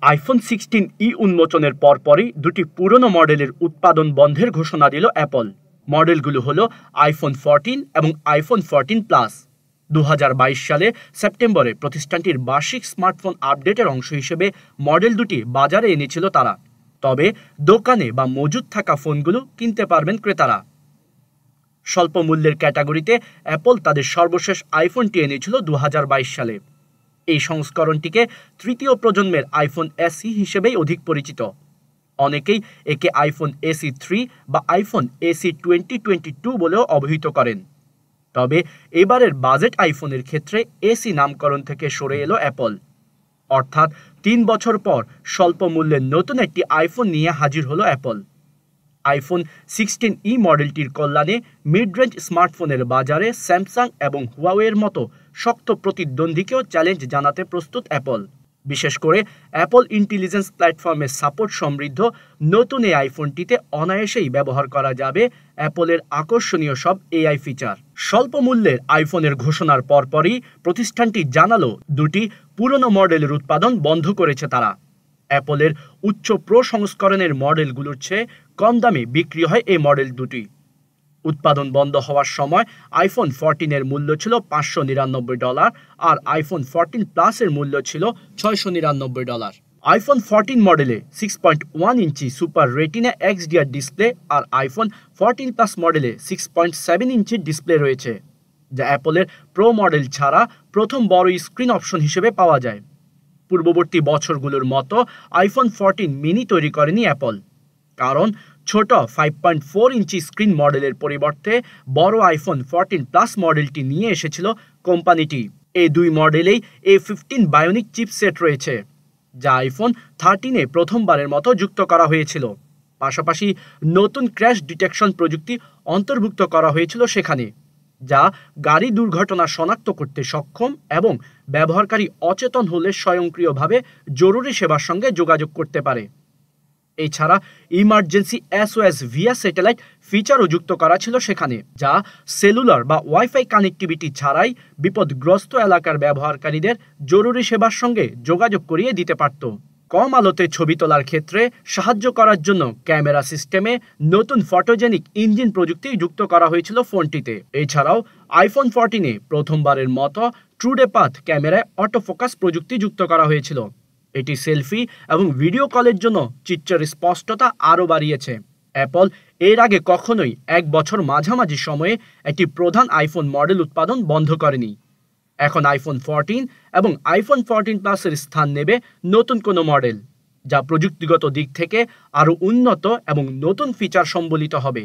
IPhone 16 উন্মোচনের পরপরই দুটি পুরনো মডেলের উৎপাদন বন্ধের ঘোষণা দিল অ্যাপল। মডেলগুলো হলো আইফোন 14 এবং আইফোন 14 প্লাস। 2022 সালে সেপ্টেম্বরে প্রতিষ্ঠানটির বার্ষিক স্মার্টফোন আপডেটের অংশ হিসেবে মডেল দুটি বাজারে এনেছিল তারা। তবে দোকানে বা মজুদ থাকা ফোনগুলো কিনতে পারবেন ক্রেতারা। স্বল্প মূল্যের ক্যাটাগরিতে অ্যাপল তাদের সর্বশেষ আইফোনটি এনেছিল 2022 সালে। এই সংস্করণটিকে তৃতীয় প্রজন্মের আইফোন এসি হিসেবেই অধিক পরিচিত। অনেকেই একে আইফোন এসি 3 বা আইফোন এসি 2022 বলেও অভিহিত করেন। তবে এবারের বাজেট আইফোনের ক্ষেত্রে এসি নামকরণ থেকে সরে এলো অ্যাপল। অর্থাৎ 3 বছর পর স্বল্প মূল্যের নতুন একটি আইফোন নিয়ে হাজির হলো অ্যাপল। আইফোন 16 মডেলটির কল্যাণে মিড রেঞ্জ স্মার্টফোনের বাজারে স্যামসাং এবং হুয়াওয়ের মতো শক্ত প্রতিদ্বন্দ্বীকেও চ্যালেঞ্জ জানাতে প্রস্তুত অ্যাপল। বিশেষ করে অ্যাপল ইন্টেলিজেন্স প্ল্যাটফর্মের সাপোর্ট সমৃদ্ধ নতুন এই আইফোনটিতে অনায়াসেই ব্যবহার করা যাবে অ্যাপলের আকর্ষণীয় সব এআই ফিচার। স্বল্প মূল্যের আইফোনের ঘোষণার পরপরই প্রতিষ্ঠানটি জানালো দুটি পুরনো মডেলের উৎপাদন বন্ধ করেছে তারা। অ্যাপলের উচ্চ প্রো সংস্করণের মডেলগুলোর চেয়ে কম দামে বিক্রি হয় এই মডেল দুটি। উৎপাদন বন্ধ হওয়ার সময় আইফোন 14 এর মূল্য ছিল $599 আর আইফোন 14 প্লাসের মূল্য ছিল $699। আইফোন 14 মডেলে 6.1 ইঞ্চি সুপার রেটিনা XDR ডিসপ্লে আর আইফোন 14 প্লাস মডেলে 6.7 ইঞ্চির ডিসপ্লে রয়েছে, যা অ্যাপলের প্রো মডেল ছাড়া প্রথম বড় স্ক্রিন অপশন হিসেবে পাওয়া যায়। পূর্ববর্তী বছরগুলোর মতো আইফোন 14 মিনি তৈরি করেনি অ্যাপল, কারণ ছোট 5.4 ইঞ্চি স্ক্রিন মডেলের পরিবর্তে বড় আইফোন 14 প্লাস মডেলটি নিয়ে এসেছিল কোম্পানিটি। এই দুই মডেলেই A15 বায়োনিক চিপসেট রয়েছে, যা আইফোন 13-এ প্রথমবারের মতো যুক্ত করা হয়েছিল। পাশাপাশি নতুন ক্র্যাশ ডিটেকশন প্রযুক্তি অন্তর্ভুক্ত করা হয়েছিল সেখানে, যা গাড়ি দুর্ঘটনা শনাক্ত করতে সক্ষম এবং ব্যবহারকারী অচেতন হলে স্বয়ংক্রিয়ভাবে জরুরি সেবার সঙ্গে যোগাযোগ করতে পারে। এছাড়া ইমার্জেন্সি SOS ভিয়া স্যাটেলাইট ফিচারও যুক্ত করা ছিল সেখানে, যা সেলুলার বা ওয়াইফাই কানেক্টিভিটি ছাড়াই বিপদগ্রস্ত এলাকার ব্যবহারকারীদের জরুরি সেবার সঙ্গে যোগাযোগ করিয়ে দিতে পারত। কম আলোতে ছবি তোলার ক্ষেত্রে সাহায্য করার জন্য ক্যামেরা সিস্টেমে নতুন ফটোজেনিক ইঞ্জিন প্রযুক্তি যুক্ত করা হয়েছিল ফোনটিতে। এছাড়াও আইফোন 14-এ প্রথমবারের মতো ট্রু ডে পাথ ক্যামেরায় অটোফোকাস প্রযুক্তি যুক্ত করা হয়েছিল। এটি সেলফি এবং ভিডিও কলের জন্য চিত্রের স্পষ্টতা আরও বাড়িয়েছে। অ্যাপল এর আগে কখনোই 1 বছর মাঝামাঝি সময়ে একটি প্রধান আইফোন মডেল উৎপাদন বন্ধ করেনি। এখন আইফোন 14 এবং আইফোন 14 প্লাসের স্থান নেবে নতুন কোনো মডেল, যা প্রযুক্তিগত দিক থেকে আরও উন্নত এবং নতুন ফিচার সম্বলিত হবে।